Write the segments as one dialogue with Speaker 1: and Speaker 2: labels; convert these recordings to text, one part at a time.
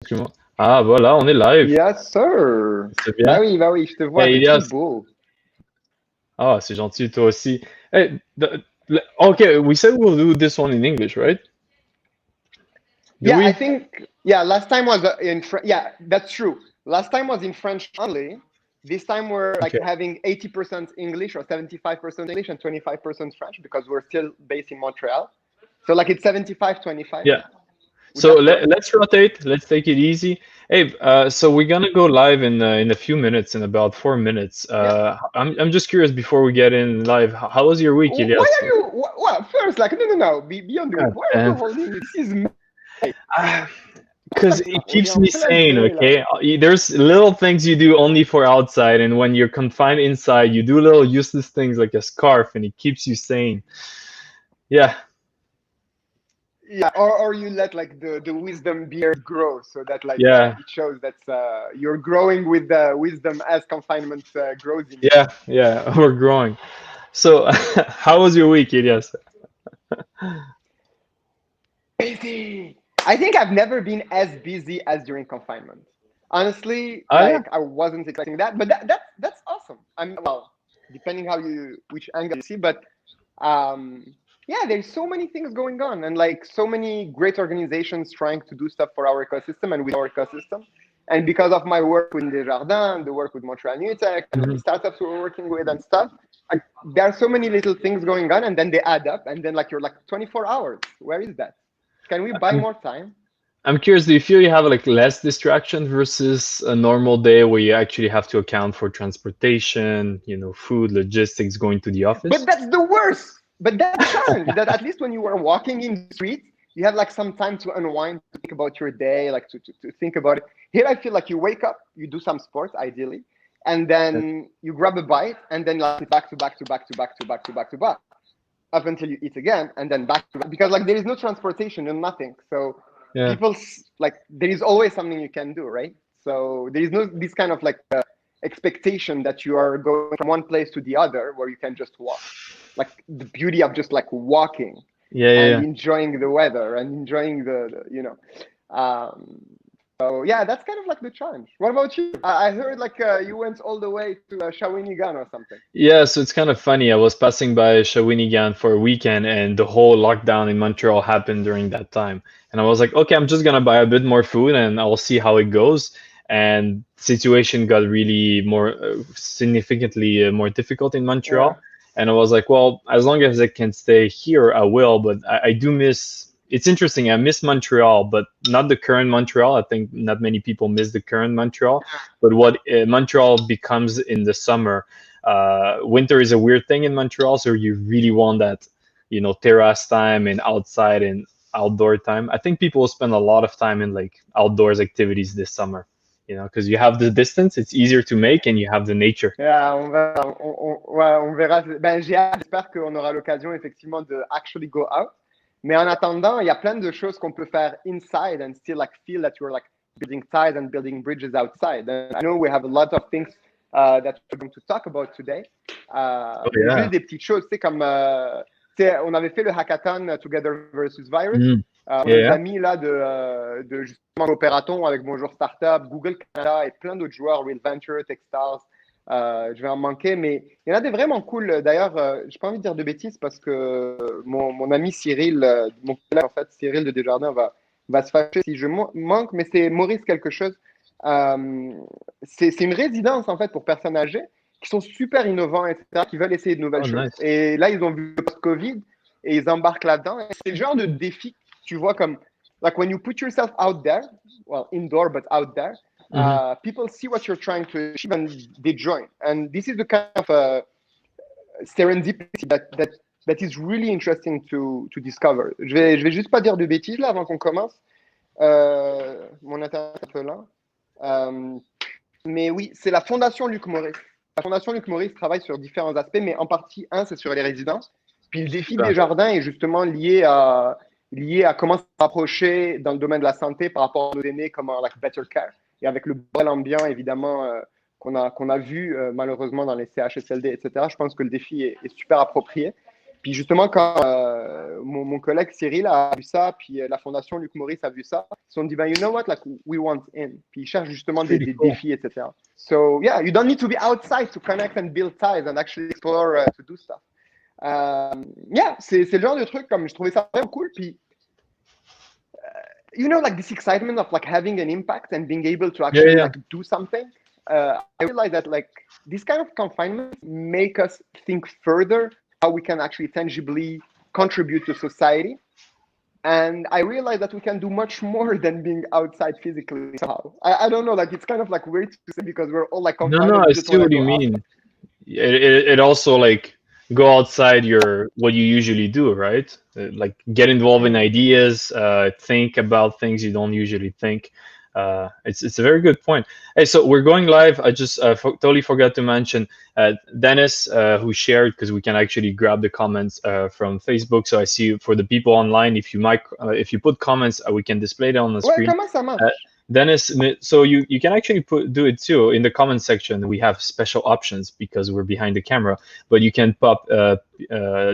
Speaker 1: Excuse-moi. Ah, voilà, on est live.
Speaker 2: Yes, sir.
Speaker 1: C'est bien.
Speaker 2: Bah oui, je te vois,
Speaker 1: Hey,
Speaker 2: t'es trop
Speaker 1: Elias.
Speaker 2: beau.
Speaker 1: Ah, c'est gentil, toi aussi. Hey, okay, we said we'll do this one in English, right? Do
Speaker 2: Yeah, I
Speaker 1: we?
Speaker 2: think, yeah, last time was in French. Yeah, that's true. Last time was in French only. This time we're like
Speaker 1: Okay.
Speaker 2: having 80% English or 75% English and 25% French because we're still based in Montreal. So like it's 75-25.
Speaker 1: Yeah.
Speaker 2: Would
Speaker 1: So
Speaker 2: that work?
Speaker 1: let's rotate. Let's take it easy. Hey, so we're gonna go live in a few minutes, in about 4 minutes.
Speaker 2: Yeah.
Speaker 1: I'm just curious before we get in live. How was your week,
Speaker 2: Why
Speaker 1: Elias?
Speaker 2: are you, well, first, like, no, beyond the week,
Speaker 1: God
Speaker 2: why are you
Speaker 1: damn.
Speaker 2: holding it? This is
Speaker 1: Because it
Speaker 2: on est
Speaker 1: keeps
Speaker 2: en
Speaker 1: me
Speaker 2: plein
Speaker 1: sane,
Speaker 2: été, là.
Speaker 1: okay? There's little things you do only for outside, and when you're confined inside, you do little useless things like a scarf, and it keeps you sane. Yeah,
Speaker 2: Yeah, or you let like the wisdom beard grow so that like
Speaker 1: yeah,
Speaker 2: it shows that you're growing with the wisdom as confinement grows in you.
Speaker 1: yeah, we're growing. So, how was your week, Elias?
Speaker 2: Busy. I think I've never been as busy as during confinement. Honestly,
Speaker 1: Oh, yeah.
Speaker 2: like I wasn't expecting that, but that's awesome. I'm well, depending how you which angle you see, but um yeah, there's so many things going on and like so many great organizations trying to do stuff for our ecosystem and with our ecosystem. And because of my work with Desjardins, the work with Montreal Newtech and the
Speaker 1: Mhm.
Speaker 2: startups we're working with and stuff, like there are so many little things going on and then they add up and then like you're like 24 hours. Where is that? Can we buy
Speaker 1: I'm
Speaker 2: more time?
Speaker 1: I'm curious, do you feel you have like less distraction versus a normal day where you actually have to account for transportation, food, logistics, going to the
Speaker 2: But
Speaker 1: office?
Speaker 2: that's the worst. But that's the challenge that at least when you are walking in the street, you have like some time to unwind, to think about your day, like to think about it. Here, I feel like you wake up, you do some sports, ideally, and then you grab a bite, and then like back to back to back to back to back to back to back up until you eat again, and then back to back because like there is no transportation and nothing. So
Speaker 1: Yeah.
Speaker 2: people like there is always something you can do, right? So there is no this kind of like expectation that you are going from one place to the other where you can just walk. Like the beauty of just like walking
Speaker 1: Yeah, yeah,
Speaker 2: and
Speaker 1: yeah.
Speaker 2: enjoying the weather and enjoying so yeah, that's kind of like the challenge. What about you? I heard like you went all the way to Shawinigan or something.
Speaker 1: Yeah, so it's kind of funny. I was passing by Shawinigan for a weekend, and the whole lockdown in Montreal happened during that time. And I was like, okay, I'm just gonna buy a bit more food, and I'll see how it goes. And situation got really more significantly more difficult in
Speaker 2: Yeah.
Speaker 1: Montreal. And I was like, well, as long as I can stay here, I will. But I do miss. It's interesting. I miss Montreal, but not the current Montreal. I think not many people miss the current Montreal. But what Montreal becomes in the summer, winter is a weird thing in Montreal, so you really want that, terrace time and outside and outdoor time. I think people will spend a lot of time in like outdoors activities this summer, because you have the distance, it's easier to make, and you have the nature.
Speaker 2: Yeah, ouais, on verra. Ben, j'espère qu'on aura l'occasion effectivement de actually go out. Mais en attendant, il y a plein de choses qu'on peut faire inside and still like feel that you're like building ties and building bridges outside. And I know we have a lot of things that we're going to talk about today.
Speaker 1: Oh
Speaker 2: Mais juste
Speaker 1: yeah.
Speaker 2: des petites choses, tu sais, comme tu sais, on avait fait le hackathon Together versus Virus.
Speaker 1: Mhm.
Speaker 2: Nos
Speaker 1: Yeah.
Speaker 2: amis là de justement l'opératon avec Bonjour Startup, Google Canada et plein d'autres joueurs, Real Venture, Techstars. Je vais en manquer, mais il y en a des vraiment cool. D'ailleurs, j'ai pas envie de dire de bêtises parce que mon ami Cyril, mon collègue en fait, Cyril de Desjardins va se fâcher si je manque, mais c'est Maurice quelque chose. C'est une résidence en fait pour personnes âgées qui sont super innovants, etc., qui veulent essayer de nouvelles
Speaker 1: Oh
Speaker 2: choses.
Speaker 1: nice.
Speaker 2: Et là, ils ont vu le post-Covid et ils embarquent là-dedans. C'est le genre de défi que tu vois comme, like when you put yourself out there, well, indoor but out there,
Speaker 1: Mhm.
Speaker 2: people see what you're trying to achieve and they join. And this is the kind of serendipity that is really interesting to discover. Je vais juste pas dire de bêtises là avant qu'on commence. Mon internet est un peu lent. Mais oui, c'est la Fondation Luc Maurice. La Fondation Luc Maurice travaille sur différents aspects, mais en partie, un, c'est sur les résidences. Puis le défi des
Speaker 1: Super.
Speaker 2: jardins est justement lié à comment se rapprocher dans le domaine de la santé par rapport à nos aînés, comment like better care. Et avec le bol ambiant, évidemment, qu'on a vu malheureusement dans les CHSLD, etc., je pense que le défi est super approprié. Puis justement, quand mon collègue Cyril a vu ça, puis la fondation Luc Maurice a vu ça, ils se sont dit, ben, you know what, like, we want in. Puis ils cherchent justement des
Speaker 1: Cool.
Speaker 2: défis, etc. So, yeah, you don't need to be outside to connect and build ties and actually explore to do stuff. Yeah, c'est le genre de truc, comme je trouvais ça vraiment cool. Puis, you know, like this excitement of like having an impact and being able to actually like do something. I realized that like this kind of confinement make us think further how we can actually tangibly contribute to society. And I realized that we can do much more than being outside physically somehow. I don't know, like it's kind of like weird to say because we're all like confined.
Speaker 1: No, I see what you mean. It also like go outside what you usually do, right? Like get involved in ideas, think about things you don't usually think. It's a very good point. Hey, so we're going live. I just totally forgot to mention Dennis, who shared, because we can actually grab the comments from Facebook. So I see for the people online, if you put comments, we can display it on the screen.
Speaker 2: Comment ça marche?
Speaker 1: Dennis, so you can actually do it too in the comment section. We have special options because we're behind the camera, but you can pop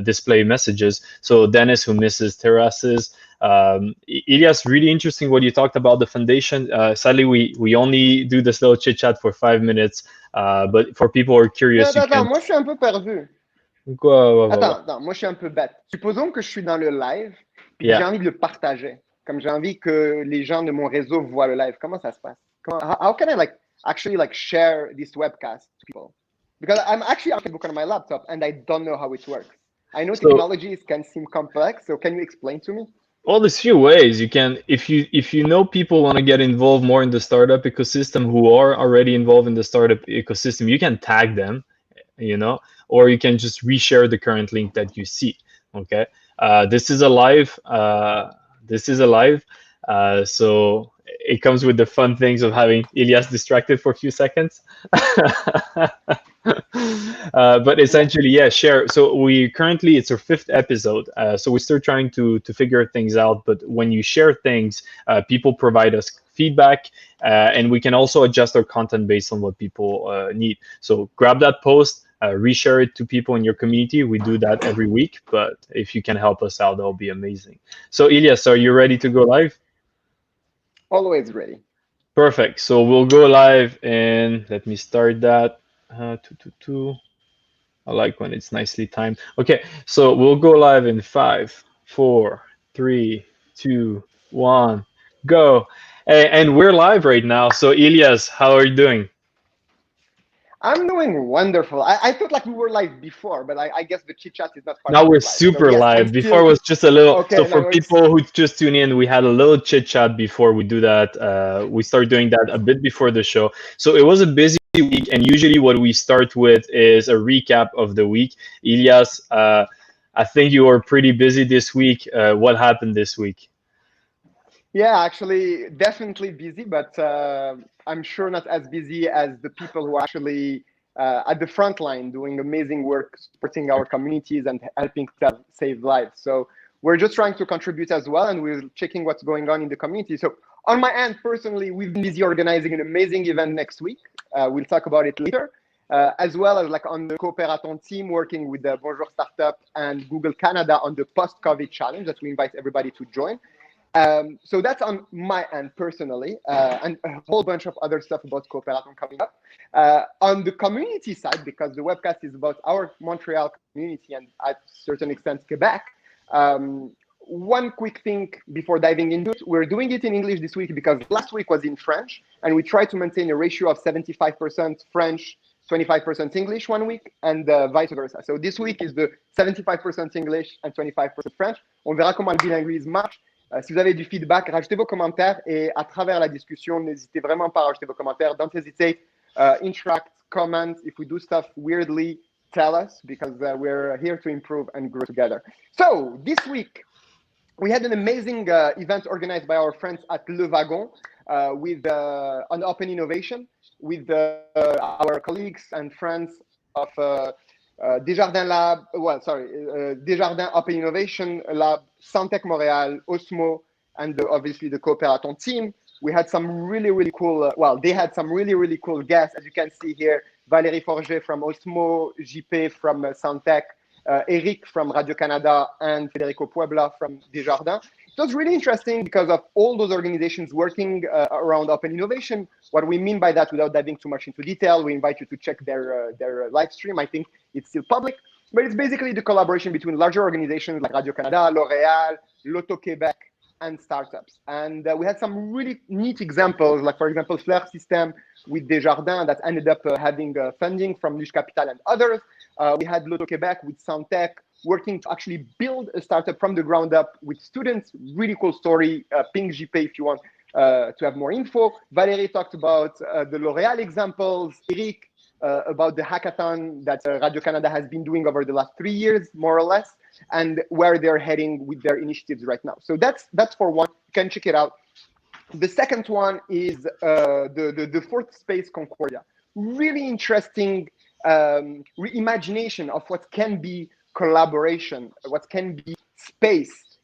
Speaker 1: display messages. So Dennis, who misses terraces, Elias, really interesting what you talked about the foundation. Sadly, we only do this little chit chat for 5 minutes, but for people who are curious,
Speaker 2: attends, moi je suis un peu perdu.
Speaker 1: Quoi?
Speaker 2: Attends, moi je suis un peu bête. Supposons que je suis dans le live, puis j'ai envie de le partager. Comme j'ai envie que les gens de mon réseau voient le live. Comment ça se passe? How can I like actually like share this webcast to people? Because I'm actually on Facebook on my laptop and I don't know how it works. I know technologies can seem complex, so can you explain to me?
Speaker 1: Well, there's few ways you can. If you know people want to get involved more in the startup ecosystem who are already involved in the startup ecosystem, you can tag them, or you can just reshare the current link that you see. Okay, this is a live. So it comes with the fun things of having Elias distracted for a few seconds. But essentially, yeah, share. So it's our 5th episode. So we're still trying to figure things out. But when you share things, people provide us feedback, and we can also adjust our content based on what people need. So grab that post, reshare it to people in your community. We do that every week. But if you can help us out, that'll be amazing. So Elias, are you ready to go live?
Speaker 2: Always ready.
Speaker 1: Perfect. So we'll go live, and let me start that. I like when it's nicely timed. Okay, so we'll go live in 5, 4, 3, 2, 1, go. And we're live right now. So Elias, how are you doing?
Speaker 2: I'm doing wonderful. I thought like we were live before, but I guess the chit chat is not part
Speaker 1: now
Speaker 2: of
Speaker 1: we're
Speaker 2: live.
Speaker 1: super
Speaker 2: so, yes,
Speaker 1: live. Before it was just a little.
Speaker 2: Okay,
Speaker 1: so for people who just tune in, we had a little chit chat before we do that. We start doing that a bit before the show. So it was a busy week, and usually what we start with is a recap of the week. Elias, I think you were pretty busy this week. What happened this week?
Speaker 2: Yeah, actually, definitely busy, but I'm sure not as busy as the people who are actually at the front line doing amazing work, supporting our communities and helping to save lives. So we're just trying to contribute as well, and we're checking what's going on in the community. So on my end, personally, we've been busy organizing an amazing event next week. We'll talk about it later. As well as like on the Cooperaton team, working with the Montreal Startup and Google Canada on the post-COVID challenge that we invite everybody to join. So that's on my end personally, and a whole bunch of other stuff about Cooperaton coming up. On the community side, because the webcast is about our Montreal community and at a certain extent Quebec, one quick thing before diving into it, we're doing it in English this week because last week was in French, and we tried to maintain a ratio of 75% French, 25% English one week, and vice versa. So this week is the 75% English and 25% French. On verra comment le bilinguisme marche. Si vous avez du feedback, rajoutez vos commentaires et à travers la discussion, n'hésitez vraiment pas à rajouter vos commentaires. Don't hesitate. Interact, comment. If we do stuff weirdly, tell us because we're here to improve and grow together. So this week, we had an amazing event organized by our friends at Le Wagon with on open innovation with our colleagues and friends of Desjardins Lab, Desjardins Open Innovation Lab, Santec Montréal, Osmo, and obviously the Cooperaton team. We had some really cool, they had some really cool guests, as you can see here, Valérie Forget from Osmo, JP from Santec, Eric from Radio-Canada and Federico Puebla from Desjardins. It was really interesting because of all those organizations working around open innovation. What we mean by that, without diving too much into detail, we invite you to check their live stream. I think it's still public, but it's basically the collaboration between larger organizations like Radio-Canada, L'Oréal, L'Auto-Québec, and startups. And we had some really neat examples, like, for example, Fleur System with Desjardins that ended up having funding from Luche Capital and others. We had L'Auto-Québec with Soundtech working to actually build a startup from the ground up with students. Really cool story. Ping JP if you want to have more info. Valérie talked about the L'Oréal examples. Eric about the hackathon that Radio-Canada has been doing over the last 3 years, more or less, and where they're heading with their initiatives right now. So that's for one. You can check it out. The second one is the fourth space, Concordia. Really interesting reimagination of what can be collaboration, what can be space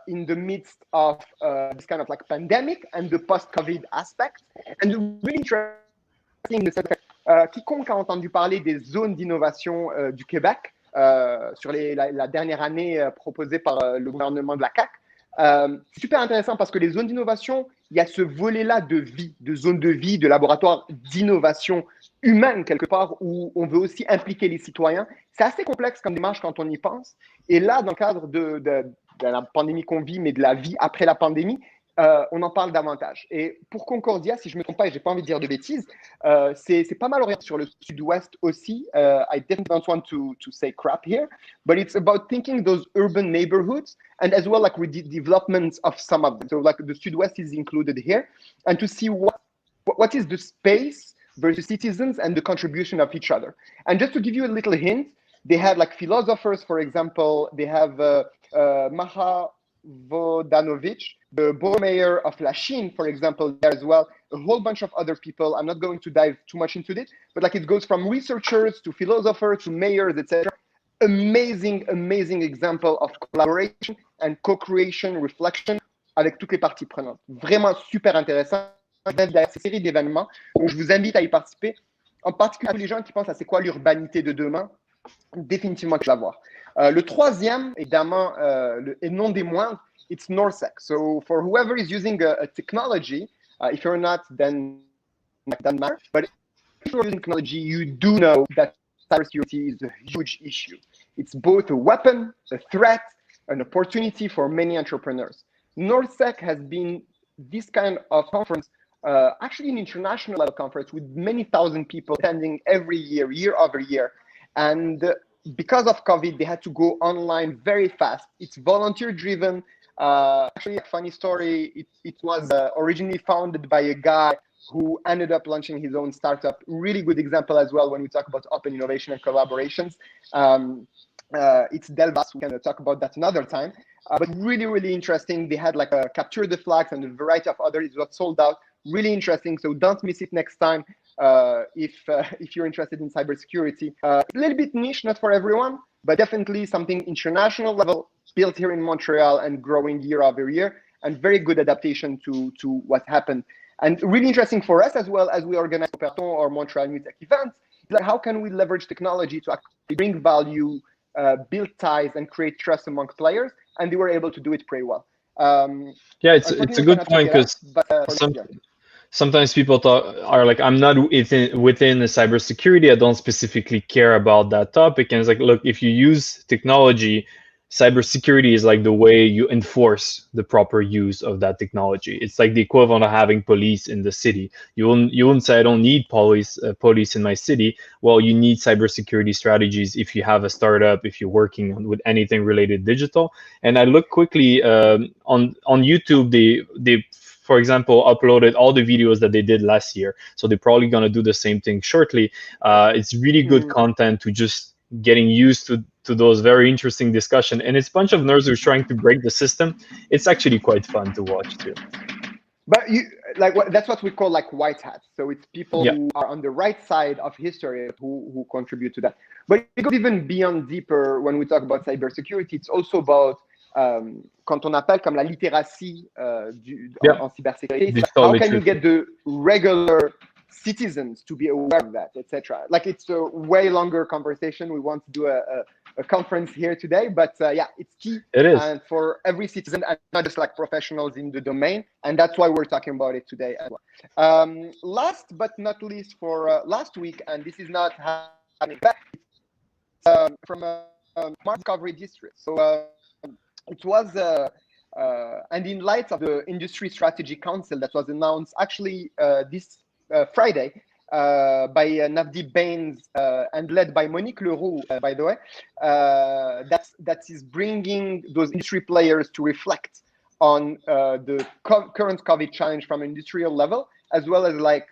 Speaker 2: in the midst of this kind of like pandemic and the post-COVID aspect. And really interesting, quiconque a entendu parler des zones d'innovation du Québec sur la dernière année proposée par le gouvernement de la CAQ, c'est super intéressant parce que les zones d'innovation, il y a ce volet-là de vie, de zone de vie, de laboratoire d'innovation humaine quelque part où on veut aussi impliquer les citoyens. C'est assez complexe comme démarche quand on y pense. Et là, dans le cadre de la pandémie qu'on vit, mais de la vie après la pandémie, on en parle davantage. Et pour Concordia, si je ne me trompe pas et je n'ai pas envie de dire de bêtises, c'est pas mal orienté sur le sud-ouest aussi. I definitely don't want to say crap here, but it's about thinking those urban neighborhoods and as well like with the development of some of them. So like the sud-west is included here, and to see what is the space versus citizens and the contribution of each other. And just to give you a little hint, they have like philosophers, for example, they have Maha Vodanovic, the mayor of Lachine, for example, there as well, a whole bunch of other people. I'm not going to dive too much into this, but like it goes from researchers to philosophers to mayors, etc. Amazing, amazing example of collaboration and co-creation, reflection avec toutes les parties prenantes. Vraiment super intéressant. Derrière ces séries d'événements, donc je vous invite à y participer, en particulier les gens qui pensent à c'est quoi l'urbanité de demain, définitivement que je vais la voir. Le troisième, évidemment, et non des moindres, it's Norsec. So for whoever is using a technology, if you're not, then it doesn't matter. But if you're using technology, you do know that cybersecurity is a huge issue. It's both a weapon, a threat, an opportunity for many entrepreneurs. Norsec has been this kind of conference, actually an international level conference with many thousand people attending every year, year over year. And because of COVID, they had to go online very fast. It's volunteer driven. Actually, a funny story, it was originally founded by a guy who ended up launching his own startup. Really good example as well when we talk about open innovation and collaborations. It's Delbas. We can talk about that another time. But really, really interesting. They had like a capture the flags and a variety of others. It was sold out. Really interesting. So don't miss it next time if you're interested in cybersecurity. A little bit niche, not for everyone, but definitely something international level, built here in Montreal and growing year over year, and very good adaptation to what happened. And really interesting for us as well as we organize Perton or Montreal Newtech events. Like how can we leverage technology to actually bring value, build ties, and create trust among players? And they were able to do it pretty well.
Speaker 1: Yeah, it's a good point because sometimes people are like, I'm not within the cybersecurity. I don't specifically care about that topic. And it's like, look, if you use technology, cybersecurity is like the way you enforce the proper use of that technology. It's like the equivalent of having police in the city. You wouldn't say I don't need police in my city. Well, you need cybersecurity strategies if you have a startup, if you're working with anything related digital. And I looked quickly on YouTube. They for example, uploaded all the videos that they did last year. So they're probably going to do the same thing shortly. It's really good content to just getting used to those very interesting discussion. And it's a bunch of nerds who's trying to break the system. It's actually quite fun to watch too.
Speaker 2: But that's what we call like white hats. So it's people who are on the right side of history who contribute to that. But it goes even beyond deeper when we talk about cybersecurity. It's also about quand on appelle comme la littératie en cybersécurité. How can you get the regular citizens to be aware of that, etc. Like it's a way longer conversation. We want to do a conference here today, but yeah, it's key
Speaker 1: It is.
Speaker 2: and for every citizen and not just like professionals in the domain, and that's why we're talking about it today as well. Last but not least, for last week, and this is not happening back, from Smart Discovery District. So it was and in light of the Industry Strategy Council that was announced actually this Friday by Navdeep Bains and led by Monique Leroux, by the way, that is bringing those industry players to reflect on the current COVID challenge from an industrial level, as well as like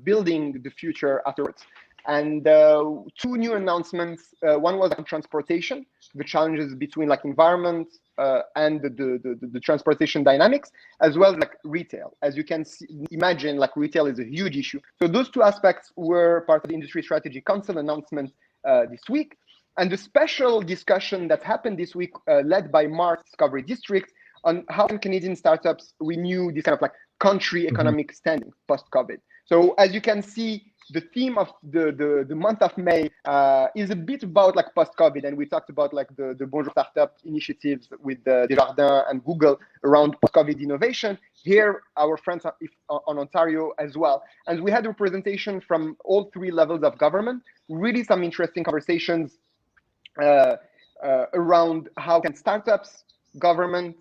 Speaker 2: building the future afterwards. And two new announcements. One was on transportation, the challenges between like environment and the transportation dynamics, as well as like retail. As you can imagine, like retail is a huge issue. So those two aspects were part of the Industry Strategy Council announcement this week. And the special discussion that happened this week, led by Mars Discovery District, on how can Canadian startups renew this kind of like country economic standing post-COVID. So as you can see, the theme of the month of May is a bit about like post-COVID, and we talked about like the Montreal Startup initiatives with Desjardins and Google around post-COVID innovation. Here, our friends on Ontario as well. And we had representation from all three levels of government, really some interesting conversations around how can startups, government,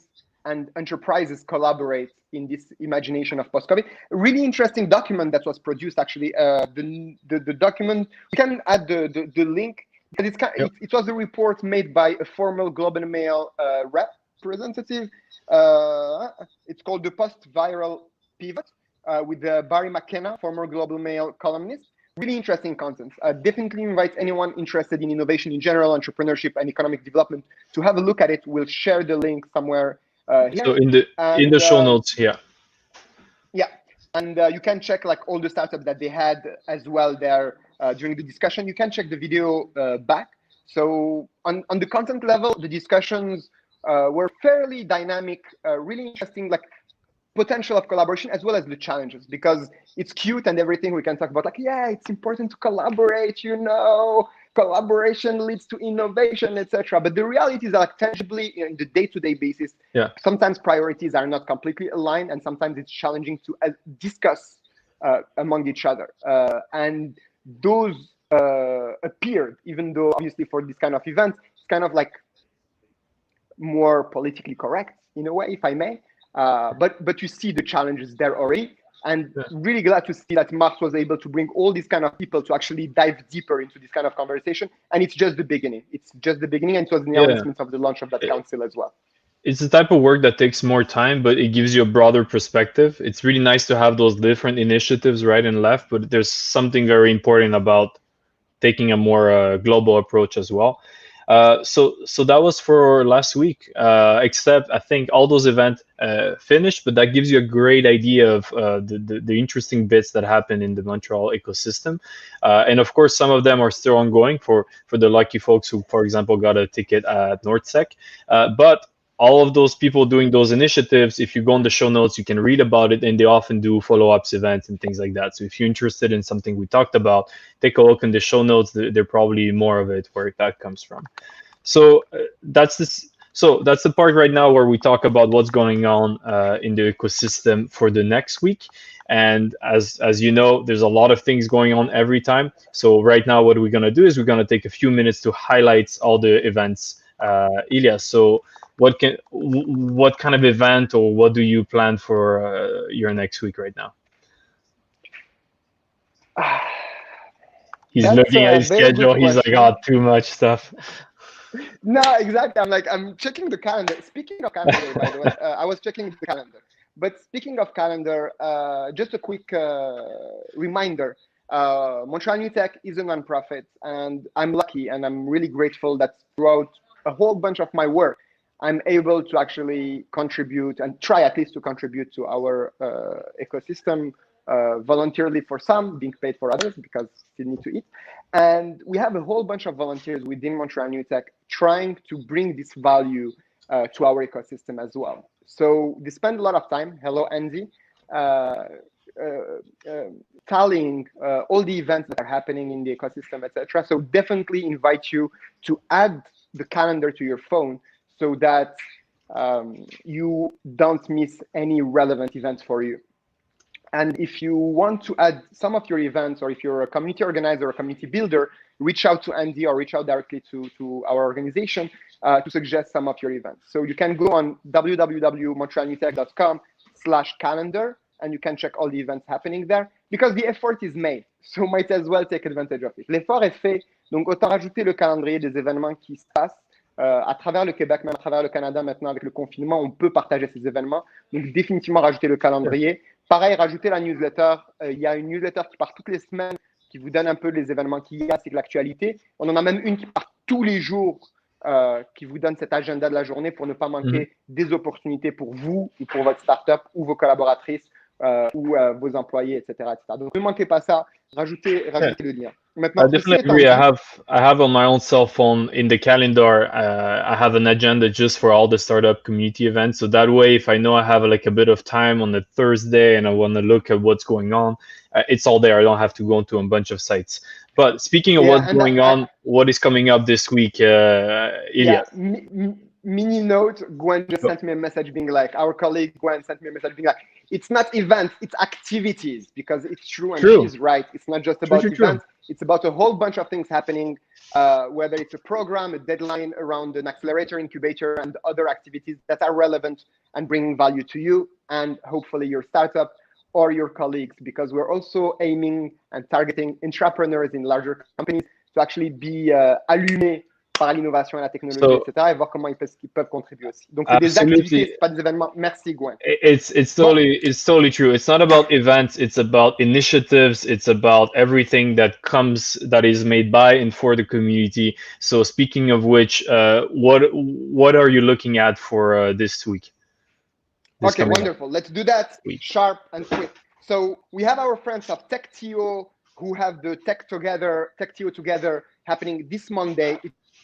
Speaker 2: and enterprises collaborate in this imagination of post-COVID. A really interesting document that was produced, actually. The document, we can add the link, but it was a report made by a former Globe and Mail representative. It's called The Post-Viral Pivot with Barry McKenna, former Globe and Mail columnist. Really interesting content. Definitely invite anyone interested in innovation in general, entrepreneurship, and economic development to have a look at it. We'll share the link somewhere here.
Speaker 1: So in the show notes, yeah.
Speaker 2: Yeah, and you can check like all the startups that they had as well there during the discussion. You can check the video back. So on the content level, the discussions were fairly dynamic, really interesting, like potential of collaboration as well as the challenges, because it's cute and everything. We can talk about like, yeah, it's important to collaborate, you know, collaboration leads to innovation, etc. But the reality is that like, tangibly in the day-to-day basis, sometimes priorities are not completely aligned, and sometimes it's challenging to discuss among each other. And those appeared, even though obviously for this kind of event, it's kind of like more politically correct in a way, if I may. But you see the challenges there already, and really glad to see that Mars was able to bring all these kind of people to actually dive deeper into this kind of conversation. And it's just the beginning. It's just the beginning, and it was the announcement of the launch of that council as well.
Speaker 1: It's the type of work that takes more time, but it gives you a broader perspective. It's really nice to have those different initiatives right and left, but there's something very important about taking a more global approach as well. So that was for last week, except I think all those events finished, but that gives you a great idea of the interesting bits that happen in the Montreal ecosystem. And of course, some of them are still ongoing for the lucky folks who, for example, got a ticket at Newtech. But all of those people doing those initiatives, if you go on the show notes, you can read about it, and they often do follow-ups events and things like that. So if you're interested in something we talked about, take a look in the show notes. There probably more of it where that comes from. So that's this. So that's the part right now where we talk about what's going on in the ecosystem for the next week. And as you know, there's a lot of things going on every time. So right now, what we're gonna do is we're gonna take a few minutes to highlight all the events. Ilya, so what kind of event or what do you plan for your next week right now? He's looking at his schedule. He's like, oh, too much stuff.
Speaker 2: No, exactly. I'm checking the calendar. Speaking of calendar, by the way, I was checking the calendar. But speaking of calendar, just a quick reminder. Montreal Newtech is a nonprofit, and I'm lucky and I'm really grateful that throughout a whole bunch of my work, I'm able to actually contribute and try at least to contribute to our ecosystem voluntarily for some, being paid for others because still need to eat. And we have a whole bunch of volunteers within Montreal Newtech trying to bring this value to our ecosystem as well. So they spend a lot of time. Hello, Andy. tallying all the events that are happening in the ecosystem, etc. So definitely invite you to add the calendar to your phone so that you don't miss any relevant events for you. And if you want to add some of your events, or if you're a community organizer or a community builder, reach out to Andy or reach out directly to our organization to suggest some of your events. So you can go on www.montrealnewtech.com/calendar, and you can check all the events happening there, because the effort is made. So might as well take advantage of it. L'effort est fait, donc autant rajouter le calendrier des événements qui se passent à travers le Québec, même à travers le Canada maintenant avec le confinement, on peut partager ces événements. Donc définitivement rajouter le calendrier. Pareil, rajouter la newsletter. Il y a une newsletter qui part toutes les semaines, qui vous donne un peu les événements qu'il y a, c'est l'actualité. On en a même une qui part tous les jours, qui vous donne cet agenda de la journée pour ne pas manquer des opportunités pour vous ou pour votre startup ou vos collaboratrices ou vos employés, etc., etc. Donc ne manquez pas ça. Rajoutez le lien. Maintenant,
Speaker 1: I definitely agree. I have on my own cell phone in the calendar. I have an agenda just for all the startup community events. So that way, if I know I have like a bit of time on a Thursday and I want to look at what's going on, it's all there. I don't have to go into a bunch of sites. But speaking of what's going on, what is coming up this week, Elias?
Speaker 2: Mini note, Gwen just sent me a message being like, our colleague Gwen sent me a message being like, it's not events, it's activities, because it's true, and she's right. It's not just about events. It's about a whole bunch of things happening, whether it's a program, a deadline around an accelerator, incubator, and other activities that are relevant and bringing value to you and hopefully your startup or your colleagues, because we're also aiming and targeting entrepreneurs in larger companies to actually be allumés par l'innovation et la technologie, etc., et voir comment ils peuvent contribuer aussi. Donc, c'est des activités, c'est pas des événements. Merci, Gwen.
Speaker 1: It's totally true. It's not about events. It's about initiatives. It's about everything that is made by and for the community. So, speaking of which, what are you looking at for this week?
Speaker 2: Okay, wonderful. Let's do that sharp and quick. So, we have our friends of TechTO who have the TechTO Together happening this Monday.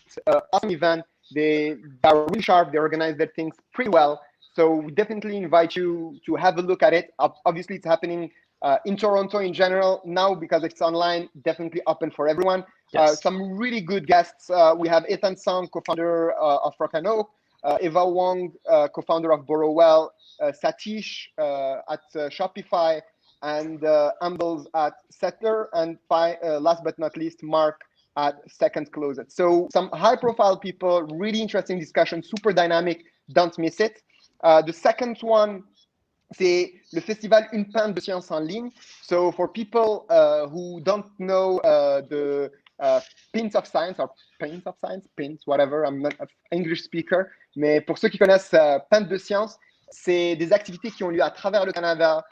Speaker 2: It's an awesome event. They are really sharp. They organize their things pretty well. So we definitely invite you to have a look at it. Obviously, it's happening in Toronto in general. Now, because it's online, definitely open for everyone.
Speaker 1: Yes.
Speaker 2: Some really good guests. We have Ethan Song, co-founder of Rock and Oak, Eva Wong, co-founder of Borrowell, Satish at Shopify, and Ambles at Settler, and last but not least, Mark at Second Closet. So some high-profile people, really interesting discussion, super dynamic. Don't miss it. The second one, c'est le festival Une Pinte de Science en ligne. So for people who don't know the Pins of Science, or Pins of Science, Pins, whatever, I'm not an English speaker, mais pour ceux qui connaissent Pinte de Science, c'est des activités qui ont lieu à travers le Canada,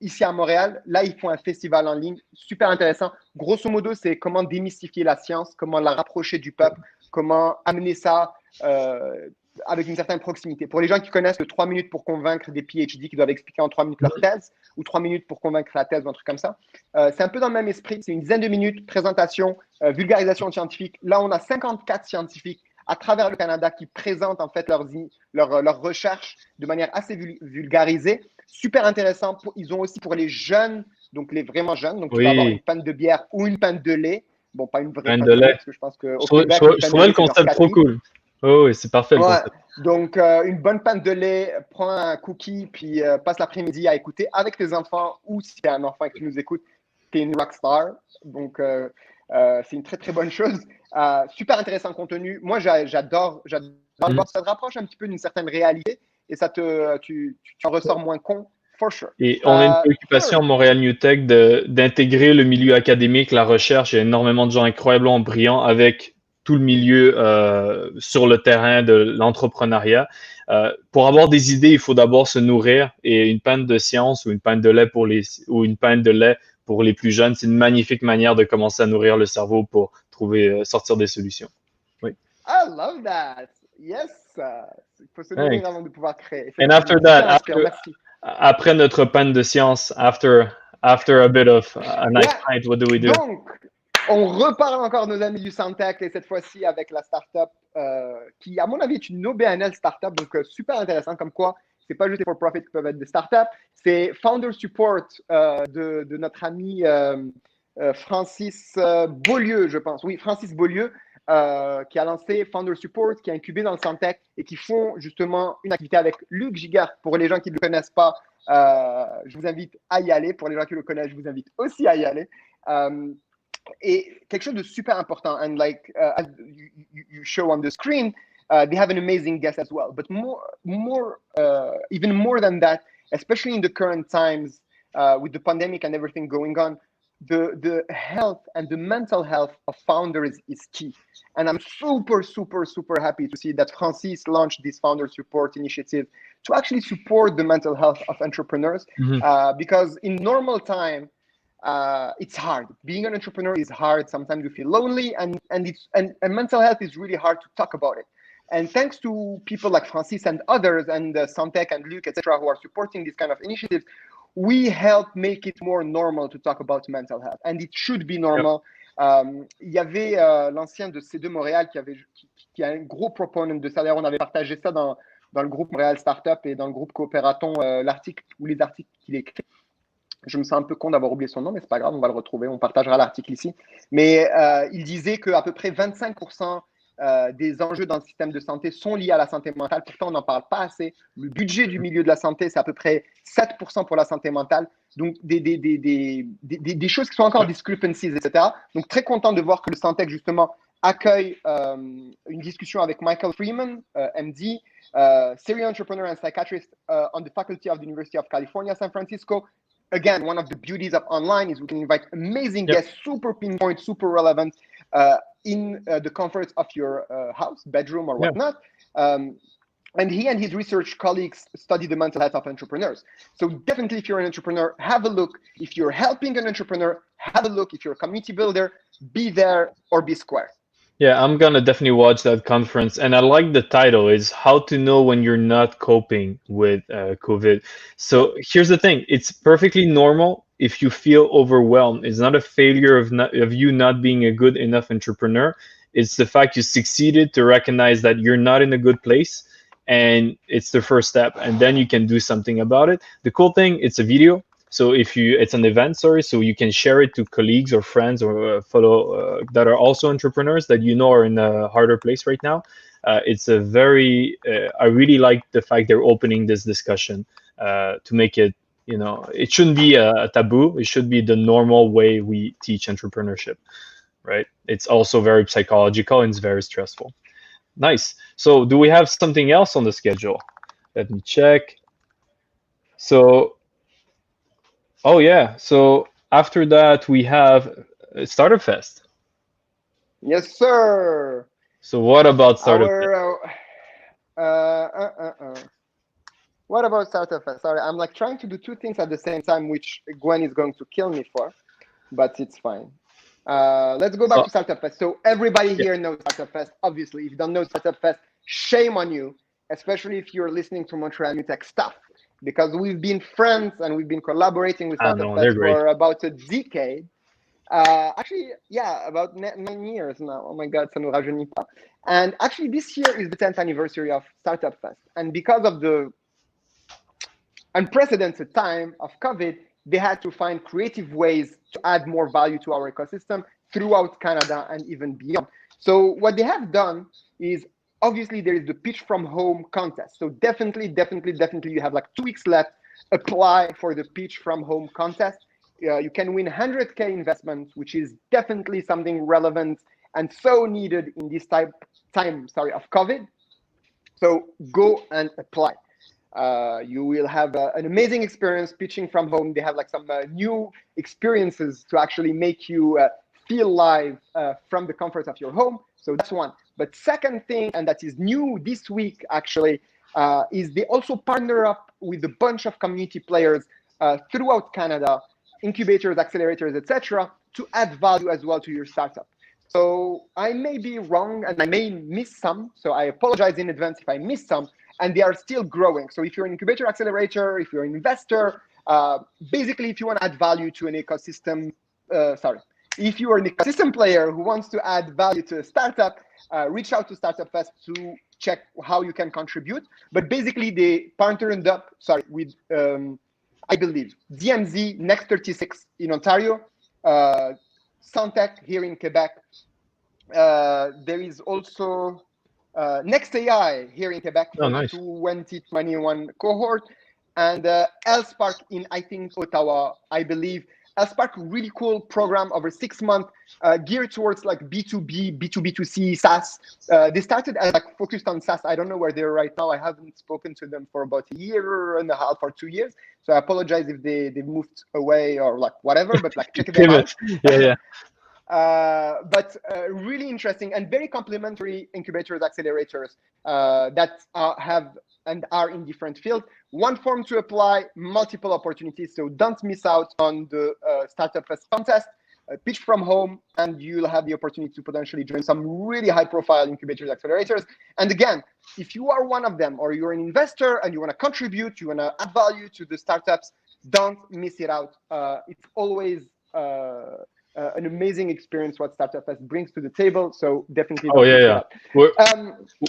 Speaker 2: ici à Montréal. Là, ils font un festival en ligne super intéressant. Grosso modo, c'est comment démystifier la science, comment la rapprocher du peuple, comment amener ça avec une certaine proximité. Pour les gens qui connaissent le 3 minutes pour convaincre des PhD qui doivent expliquer en 3 minutes leur thèse, ou 3 minutes pour convaincre la thèse ou un truc comme ça, c'est un peu dans le même esprit. C'est une dizaine de minutes, présentation, vulgarisation scientifique. Là, on a 54 scientifiques à travers le Canada qui présentent en fait leurs recherches de manière assez vulgarisée. Super intéressant. Ils ont aussi pour les jeunes, donc les vraiment jeunes, donc tu vas avoir une pinte de bière ou une pinte de lait. Bon, pas une vraie pinte de lait, parce que je pense qu'au Québec,
Speaker 1: je trouvais le concept trop cool. Oh oui, c'est parfait le concept.
Speaker 2: Donc, une bonne pinte de lait, prends un cookie, puis passe l'après-midi à écouter avec tes enfants, ou si tu as un enfant qui nous écoute, tu es une rockstar. Donc, c'est une très, très bonne chose. Super intéressant contenu. Moi, j'adore. Ça te rapproche un petit peu d'une certaine réalité et tu en ressors moins con, for sure.
Speaker 1: Et on a une préoccupation à Montréal Newtech d'intégrer le milieu académique, la recherche. Il y a énormément de gens incroyablement brillants avec tout le milieu sur le terrain de l'entrepreneuriat. Pour avoir des idées, il faut d'abord se nourrir, et une pinte de science ou une pinte de lait pour les plus jeunes, c'est une magnifique manière de commencer à nourrir le cerveau pour sortir des solutions. Oui.
Speaker 2: I love that. Yes. Il faut se nourrir avant de pouvoir créer.
Speaker 1: And after that, après notre pinte de science, after a bit of a nice night, what do we do?
Speaker 2: Donc, on reparle encore de nos amis du Soundtech, et cette fois-ci avec la startup qui, à mon avis, est une OBNL startup, donc super intéressant, comme quoi c'est pas juste les for-profit qui peuvent être des startups, c'est founder support de notre ami Francis Beaulieu, je pense. Oui, Francis Beaulieu, qui a lancé Founder Support, qui a incubé dans le Santec et qui font justement une activité avec Luc Gigard. Pour les gens qui ne le connaissent pas, je vous invite à y aller. Pour les gens qui le connaissent, je vous invite aussi à y aller. Et quelque chose de super important, and like as you show on the screen, they have an amazing guest as well. But even more than that, especially in the current times with the pandemic and everything going on, the health and the mental health of founders is key. And I'm super, super, super happy to see that Francis launched this founder support initiative to actually support the mental health of entrepreneurs. Because in normal time, it's hard. Being an entrepreneur is hard. Sometimes you feel lonely, and mental health is really hard to talk about it. And thanks to people like Francis and others, and Santec and Luc, etc., who are supporting these kind of initiatives, we help make it more normal to talk about mental health. And it should be normal. Il y avait l'ancien de C2 Montréal qui est un gros proponent de ça. D'ailleurs, on avait partagé ça dans le groupe Montreal Startup et dans le groupe Coopératon, l'article ou les articles qu'il écrit. Je me sens un peu con d'avoir oublié son nom, mais c'est pas grave, on va le retrouver, on partagera l'article ici. Mais il disait qu'à peu près 25% des enjeux dans le système de santé sont liés à la santé mentale. Pourtant, on n'en parle pas assez. Le budget du milieu de la santé, c'est à peu près 7% pour la santé mentale. Donc, des choses qui sont encore discrepancies, etc. Donc, très content de voir que le Santec, justement, accueille une discussion avec Michael Freeman, MD, serial entrepreneur and psychiatrist on the faculty of the University of California, San Francisco. Again, one of the beauties of online is we can invite amazing guests, super pinpoint, super relevant in the comfort of your house, bedroom, or whatnot. And he and his research colleagues study the mental health of entrepreneurs. So definitely, if you're an entrepreneur, have a look. If you're helping an entrepreneur, have a look. If you're a community builder, be there or be square.
Speaker 1: Yeah, I'm gonna definitely watch that conference, and I like the title is "How to Know When You're Not Coping with COVID." So here's the thing: it's perfectly normal if you feel overwhelmed. It's not a failure of you not being a good enough entrepreneur. It's the fact you succeeded to recognize that you're not in a good place, and it's the first step, and then you can do something about it. The cool thing, it's a video. So it's an event, sorry, so you can share it to colleagues or friends or fellow that are also entrepreneurs that you know are in a harder place right now. It's a very, I really like the fact they're opening this discussion to make it, it shouldn't be a taboo. It should be the normal way we teach entrepreneurship, right? It's also very psychological and it's very stressful. Nice. So do we have something else on the schedule? Let me check. So, oh yeah. So after that, we have Startup Fest.
Speaker 2: Yes, sir.
Speaker 1: So what about Startup
Speaker 2: Fest? What about Startup Fest? Sorry, I'm like trying to do two things at the same time, which Gwen is going to kill me for, but it's fine. Let's go back to Startup Fest. So everybody here knows Startup Fest. Obviously, if you don't know Startup Fest, shame on you, especially if you're listening to Montreal Newtech stuff. Because we've been friends and we've been collaborating with Startup Fest for about a decade. Actually, yeah, about 9 years now. Oh my God, ça nous rajeunit pas. And actually, this year is the 10th anniversary of Startup Fest. And because of the unprecedented time of COVID, they had to find creative ways to add more value to our ecosystem throughout Canada and even beyond. So what they have done is, obviously, there is the pitch from home contest. So definitely, you have like 2 weeks left. Apply for the pitch from home contest. You can win 100K investment, which is definitely something relevant and so needed in this time of COVID. So go and apply. You will have an amazing experience pitching from home. They have like some new experiences to actually make you feel live from the comfort of your home. So that's one. But second thing, and that is new this week actually, is they also partner up with a bunch of community players throughout Canada, incubators, accelerators, etc., to add value as well to your startup. So I may be wrong and I may miss some. So I apologize in advance if I miss some. And they are still growing. So if you're an incubator, accelerator, if you're an investor, basically if you want to add value to an ecosystem, if you are an ecosystem player who wants to add value to a startup, reach out to Startup Fest to check how you can contribute. But basically, they partnered up, with, I believe, DMZ, Next 36 in Ontario, Santec here in Quebec. There is also Next AI here in Quebec for the 2021 cohort, and Elspark in, I think, Ottawa, I believe. Elspark, really cool program over 6 months, geared towards like B2B, B2B2C, SaaS. They started as like focused on SaaS. I don't know where they're right now. I haven't spoken to them for about a year and a half or 2 years. So I apologize if they moved away or like whatever, but like check them out.
Speaker 1: Yeah.
Speaker 2: But really interesting and very complementary incubators, accelerators that have and are in different fields. One form to apply, multiple opportunities. So don't miss out on the Startup Fest contest. Pitch from home, and you'll have the opportunity to potentially join some really high-profile incubators, accelerators. And again, if you are one of them, or you're an investor and you want to contribute, you want to add value to the startups, don't miss it out. It's always an amazing experience what Startup Fest brings to the table. So definitely don't miss it out.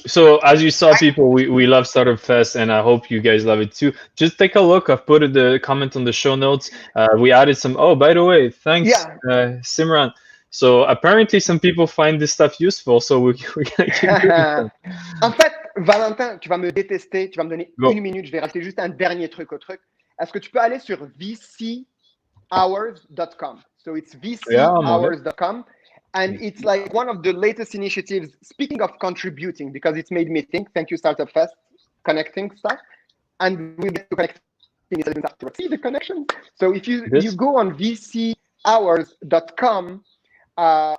Speaker 1: So as you saw, people, we love Startup Fest, and I hope you guys love it too. Just take a look. I've put the comment on the show notes. We added some. Oh, by the way, thanks, Simran. So apparently, some people find this stuff useful. So we're gonna keep doing that.
Speaker 2: En fait, Valentin, tu vas me détester. Tu vas me donner une minute. Je vais rajouter juste un dernier truc au truc. Est-ce que tu peux aller sur vchours.com? So it's vchours.com. And it's like one of the latest initiatives, speaking of contributing, because it's made me think. Thank you, Startup Fest, connecting stuff. And we get to connect. See the connection? So if you go on vchours.com,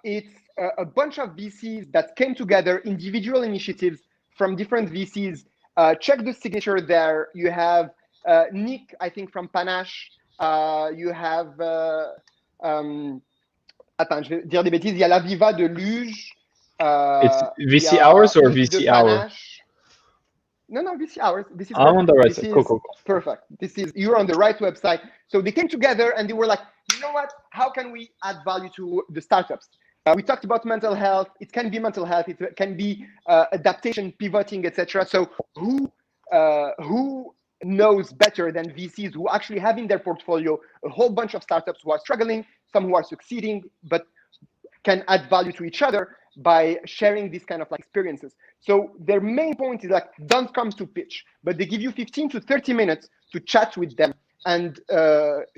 Speaker 2: it's a bunch of VCs that came together, individual initiatives from different VCs. Check the signature there. You have Nick, I think, from Panache. You have... attends, je vais dire des bêtises. Il y a la Viva de Luge.
Speaker 1: It's VC Hours or VC Hour?
Speaker 2: No, VC Hours. This is
Speaker 1: I'm on the right side. Cool.
Speaker 2: Perfect. You're on the right website. So they came together and they were like, you know what? How can we add value to the startups? We talked about mental health. It can be mental health. It can be adaptation, pivoting, etc. So who knows better than VCs who actually have in their portfolio a whole bunch of startups who are struggling, some who are succeeding, but can add value to each other by sharing these kind of like experiences. So their main point is like, don't come to pitch, but they give you 15 to 30 minutes to chat with them and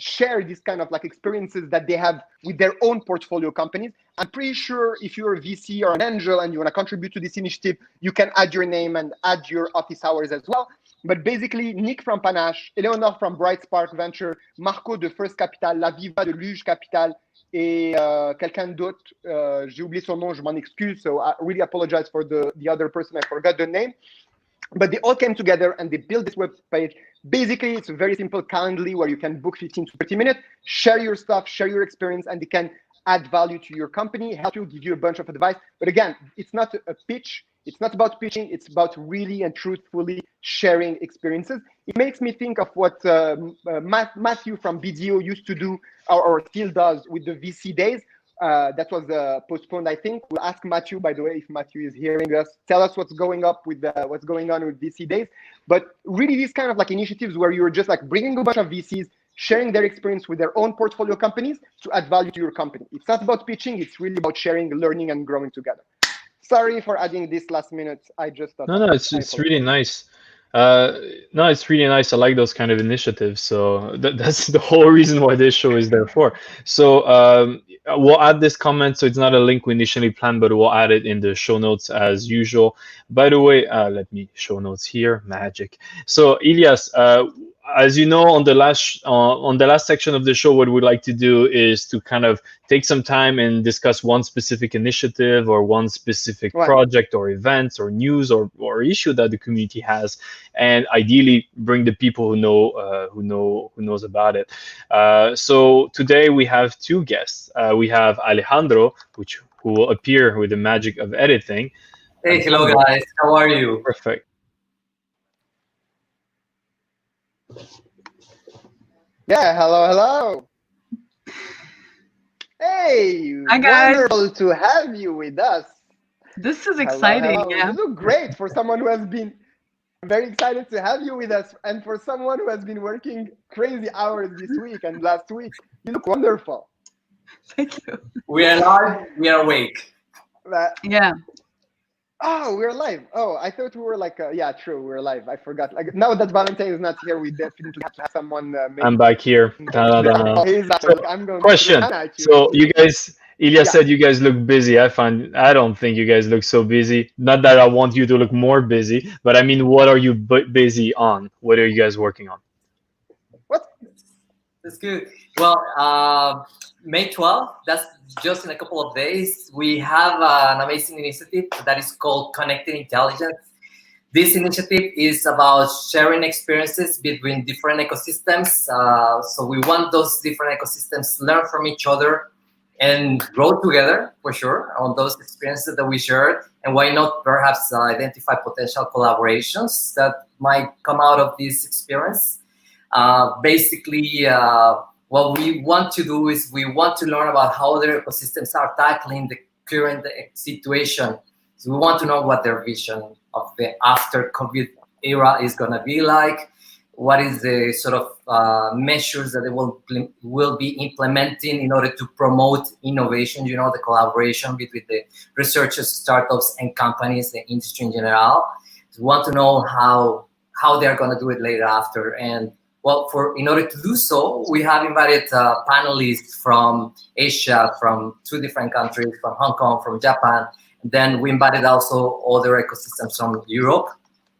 Speaker 2: share these kind of like experiences that they have with their own portfolio companies. I'm pretty sure if you're a VC or an angel and you want to contribute to this initiative, you can add your name and add your office hours as well. But basically, Nick from Panache, Eleonore from Bright Spark Venture, Marco de First Capital, La Viva de Luge Capital, et quelqu'un d'autre, j'ai oublié son nom, je m'en excuse, so I really apologize for the other person, I forgot the name. But they all came together and they built this web page. Basically, it's a very simple Calendly where you can book 15 to 30 minutes, share your stuff, share your experience, and they can add value to your company, help you, give you a bunch of advice. But again, it's not a pitch. It's not about pitching. It's about really and truthfully sharing experiences. It makes me think of what Matthew from BDO used to do or still does with the VC days. That was postponed, I think. We'll ask Matthew, by the way, if Matthew is hearing us. Tell us what's going on with VC days. But really, these kind of like initiatives where you're just like bringing a bunch of VCs, sharing their experience with their own portfolio companies to add value to your company. It's not about pitching. It's really about sharing, learning, and growing together. Sorry for adding this last minute. I just thought.
Speaker 1: No, it's really nice. No, it's really nice. I like those kind of initiatives. So that's the whole reason why this show is there for. So we'll add this comment. So it's not a link we initially planned, but we'll add it in the show notes as usual. By the way, let me show notes here. Magic. So Elias, as you know, on the last section of the show, what we'd like to do is to kind of take some time and discuss one specific initiative or one specific project or events or news or issue that the community has, and ideally bring the people who knows about it. So today we have two guests. We have Alejandro, who will appear with the magic of editing.
Speaker 3: Hey, hello guys. How are you?
Speaker 1: Perfect.
Speaker 2: Yeah, hello. Hey,
Speaker 4: hi guys.
Speaker 2: Wonderful to have you with us.
Speaker 4: This is exciting.
Speaker 2: Hello.
Speaker 4: Yeah.
Speaker 2: You look great for someone who has been. I'm very excited to have you with us, and for someone who has been working crazy hours this week and last week, you look wonderful.
Speaker 4: Thank you.
Speaker 3: We are live. We are awake.
Speaker 4: Yeah.
Speaker 2: Oh, we're live. Oh, I thought we were like, yeah, true, we're live. I forgot. Like now that Valentine is not here, we definitely have to have someone.
Speaker 1: I'm back here.
Speaker 2: Oh, he's back.
Speaker 1: So,
Speaker 2: I'm going
Speaker 1: question.
Speaker 2: to at you.
Speaker 1: So you guys, Ilya
Speaker 2: Yeah.
Speaker 1: said you guys look busy. I don't think you guys look so busy. Not that I want you to look more busy, but I mean, what are you busy on? What are you guys working on?
Speaker 2: What?
Speaker 3: That's good. Well, May 12th, that's just in a couple of days, we have an amazing initiative that is called Connected Intelligence. This initiative is about sharing experiences between different ecosystems. So we want those different ecosystems to learn from each other and grow together, for sure, on those experiences that we shared. And why not perhaps identify potential collaborations that might come out of this experience. Basically, what we want to do is we want to learn about how other ecosystems are tackling the current situation. So we want to know what their vision of the after COVID era is going to be like. What is the sort of measures that they will be implementing in order to promote innovation, you know, the collaboration between the researchers, startups, and companies, the industry in general. So we want to know how they're going to do it later after. And well, in order to do so, we have invited panelists from Asia, from 2 different countries, from Hong Kong, from Japan. Then we invited also other ecosystems from Europe,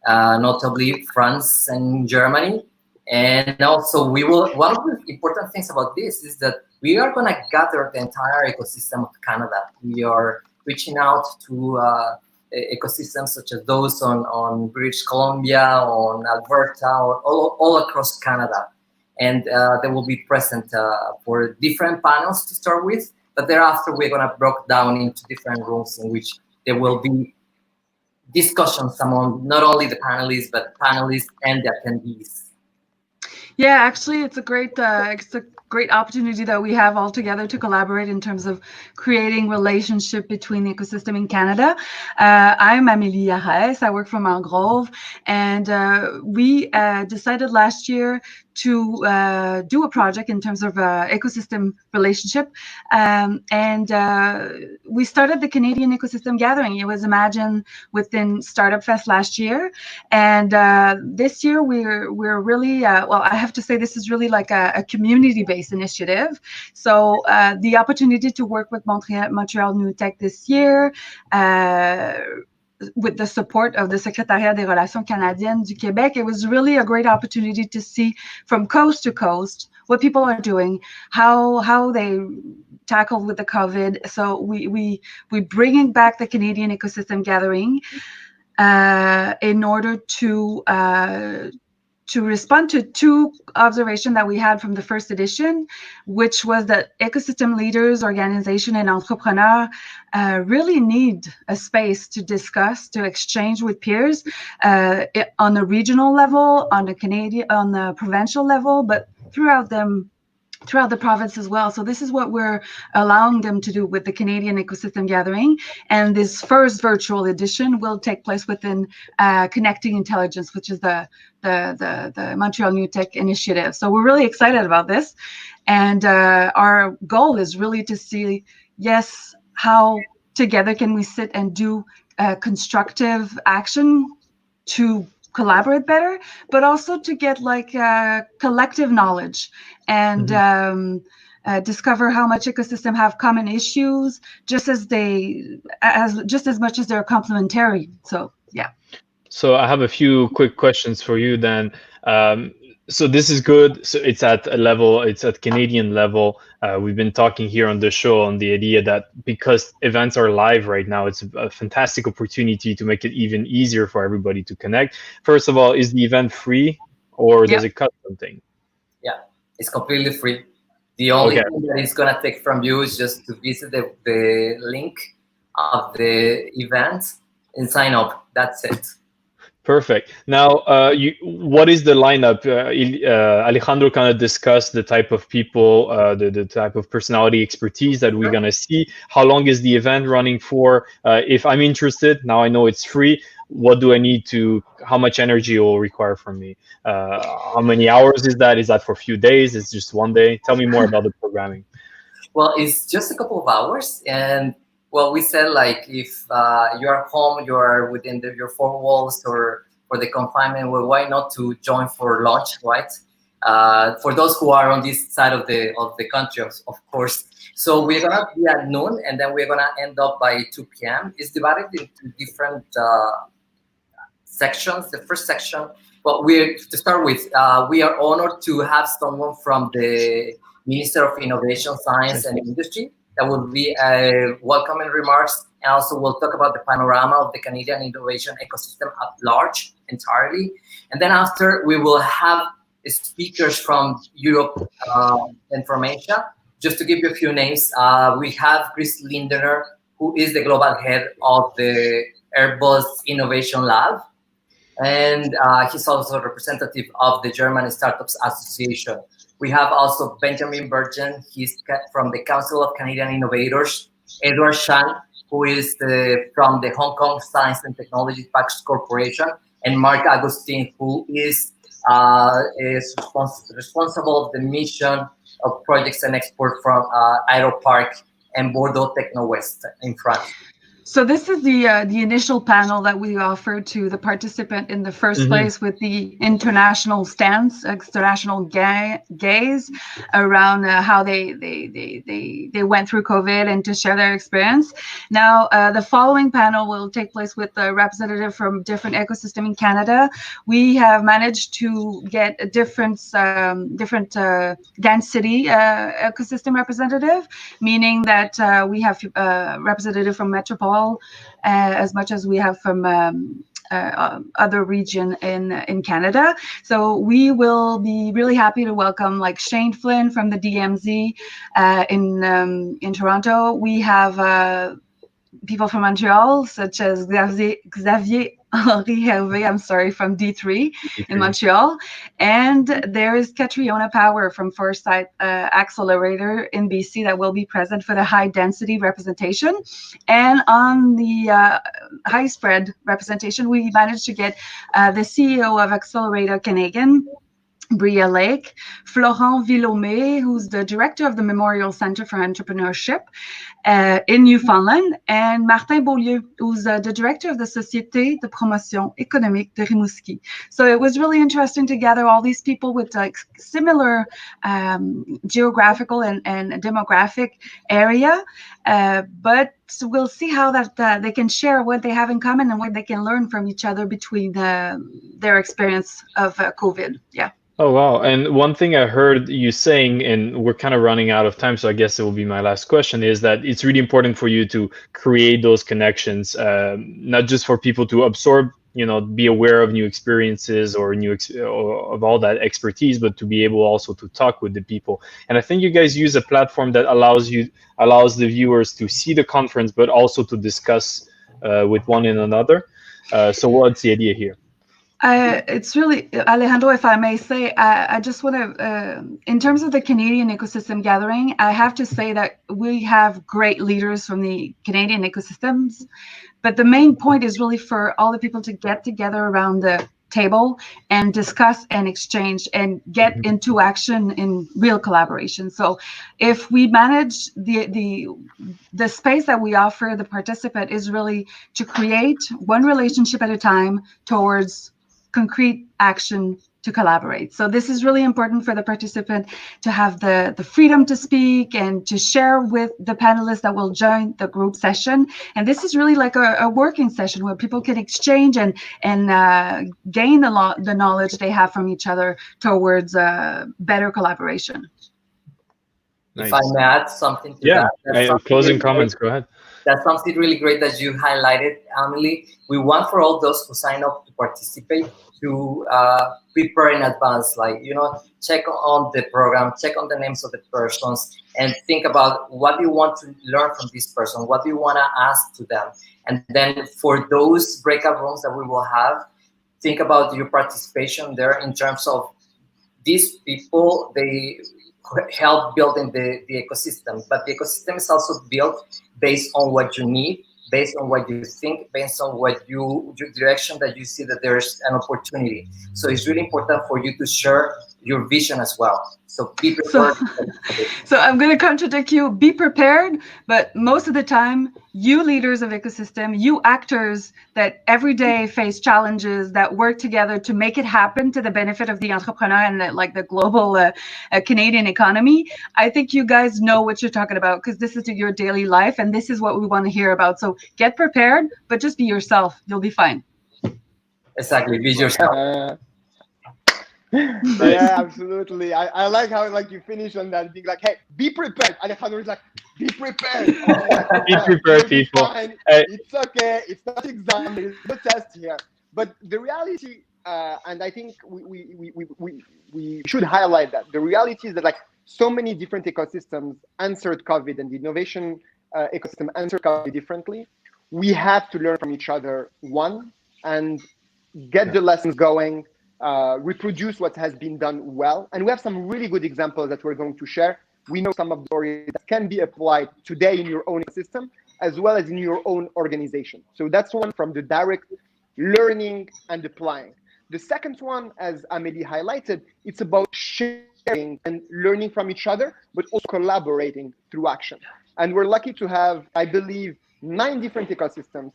Speaker 3: notably France and Germany. And also one of the important things about this is that we are going to gather the entire ecosystem of Canada. We are reaching out to ecosystems such as those on British Columbia, on Alberta, all across Canada. And they will be present for different panels to start with, but thereafter we're going to break down into different rooms in which there will be discussions among not only the panelists, but panelists and the attendees.
Speaker 4: Yeah, actually, it's a great opportunity that we have all together to collaborate in terms of creating relationship between the ecosystem in Canada. I'm Amélie Yarès. I work for Mangrove, and we decided last year to do a project in terms of ecosystem relationship, and we started the Canadian Ecosystem Gathering. It was imagined within Startup Fest last year, and this year we're really well. I have to say this is really like a community-based initiative. So the opportunity to work with Montreal Newtech this year, with the support of the Secrétariat des Relations Canadiennes du Québec, it was really a great opportunity to see from coast to coast what people are doing, how they tackled with the COVID. So we bringing back the Canadian Ecosystem Gathering in order to respond to 2 observations that we had from the first edition, which was that ecosystem leaders, organizations, and entrepreneurs really need a space to discuss, to exchange with peers on a regional level, on the provincial level, but throughout the province as well. So this is what we're allowing them to do with the Canadian Ecosystem Gathering. And this first virtual edition will take place within Connecting Intelligence, which is the Montreal Newtech initiative. So we're really excited about this. And our goal is really to see, yes, how together can we sit and do constructive action to collaborate better, but also to get like collective knowledge and discover how much ecosystem have common issues, just as much as they're complementary. So yeah.
Speaker 1: So I have a few quick questions for you then. So this is good. So it's at Canadian level. We've been talking here on the show on the idea that because events are live right now, it's a fantastic opportunity to make it even easier for everybody to connect. First of all, is the event free or does it cost something?
Speaker 3: Yeah, it's completely free. The only thing that it's going to take from you is just to visit the link of the event and sign up. That's it.
Speaker 1: Perfect. Now, what is the lineup? Alejandro kind of discussed the type of people, the type of personality expertise that we're gonna see. How long is the event running for? If I'm interested, now I know it's free. What do I need to? How much energy it will require from me? How many hours is that? Is that for a few days? It's just one day? Tell me more about the programming.
Speaker 3: Well, it's just a couple of hours, and well, we said like if you are home, you are within your four walls or for the confinement. Well, why not to join for lunch, right? For those who are on this side of the country, of course. So we're gonna be at noon, and then we're gonna end up by 2 p.m. It's divided into different sections. The first section, well, to start with, we are honored to have someone from the Minister of Innovation, Science and Industry that will be welcoming remarks, and also we'll talk about the panorama of the Canadian innovation ecosystem at large entirely. And then after, we will have speakers from Europe and from Asia. Just to give you a few names, we have Chris Lindener, who is the global head of the Airbus Innovation Lab. And he's also a representative of the German Startups Association. We have also Benjamin Bergen. He's from the Council of Canadian Innovators. Edward Shan, who is from the Hong Kong Science and Technology Parks Corporation. And Mark Agustin, who is responsible of the mission of projects and export from Aeropark and Bordeaux Techno West in France.
Speaker 4: So this is the initial panel that we offered to the participant in the first place, with the international stance, international gaze around how they went through COVID and to share their experience. Now, the following panel will take place with a representative from different ecosystem in Canada. We have managed to get a different density ecosystem representative, meaning that we have a representative from Metropole, as much as we have from other region in Canada. So we will be really happy to welcome like Shane Flynn from the DMZ in Toronto. We have people from Montreal, such as Xavier Henri Hervé, I'm sorry, from D3 in Montreal. And there is Catriona Power from Foresight Accelerator in BC that will be present for the high density representation. And on the high spread representation, we managed to get the CEO of Accelerator Canadian, Bria Lake, Florent Villomé, who's the director of the Memorial Center for Entrepreneurship in Newfoundland, and Martin Beaulieu, who's the director of the Société de Promotion Économique de Rimouski. So it was really interesting to gather all these people with like similar geographical and demographic area, but we'll see how that they can share what they have in common and what they can learn from each other between their experience of COVID. Yeah.
Speaker 1: Oh, wow. And one thing I heard you saying, and we're kind of running out of time, so I guess it will be my last question, is that it's really important for you to create those connections, not just for people to absorb, be aware of new experiences or of all that expertise, but to be able also to talk with the people. And I think you guys use a platform that allows the viewers to see the conference, but also to discuss with one another. So what's the idea here?
Speaker 4: It's really, Alejandro, if I may say, I just want to, in terms of the Canadian ecosystem gathering, I have to say that we have great leaders from the Canadian ecosystems, but the main point is really for all the people to get together around the table and discuss and exchange and get into action in real collaboration. So if we manage the space that we offer the participant is really to create one relationship at a time towards concrete action to collaborate. So this is really important for the participant to have the freedom to speak and to share with the panelists that will join the group session. And this is really like a working session where people can exchange and gain the knowledge they have from each other towards better collaboration.
Speaker 1: Nice.
Speaker 3: If I may add something to that.
Speaker 1: Closing comments, go ahead.
Speaker 3: That's something really great that you highlighted, Amelie. We want for all those who sign up to participate to prepare in advance, check on the program, check on the names of the persons, and think about what do you want to learn from this person, what do you want to ask to them. And then for those breakout rooms that we will have, think about your participation there in terms of these people, they help building the ecosystem, but the ecosystem is also built based on what you need, based on what you think, based on what your direction that you see that there's an opportunity. So it's really important for you to share your vision as well. So be prepared.
Speaker 4: So I'm going to contradict you. Be prepared, but most of the time, you leaders of ecosystem, you actors that every day face challenges that work together to make it happen to the benefit of the entrepreneur and the global Canadian economy. I think you guys know what you're talking about because this is your daily life and this is what we want to hear about. So get prepared, but just be yourself. You'll be fine.
Speaker 3: Exactly. Be yourself.
Speaker 2: Yeah, absolutely. I like how you finish on that being like, hey, be prepared. Alejandro is like, be prepared.
Speaker 1: Be prepared, people.
Speaker 2: It's okay. It's not exam. There's no test here. But the reality, and I think we should highlight that the reality is that so many different ecosystems answered COVID, and the innovation ecosystem answered COVID differently. We have to learn from each other, and get the lessons going. Reproduce what has been done well. And we have some really good examples that we're going to share. We know some of the stories that can be applied today in your own system, as well as in your own organization. So that's one from the direct learning and applying. The second one, as Amélie highlighted, it's about sharing and learning from each other, but also collaborating through action. And we're lucky to have, I believe, 9 different ecosystems,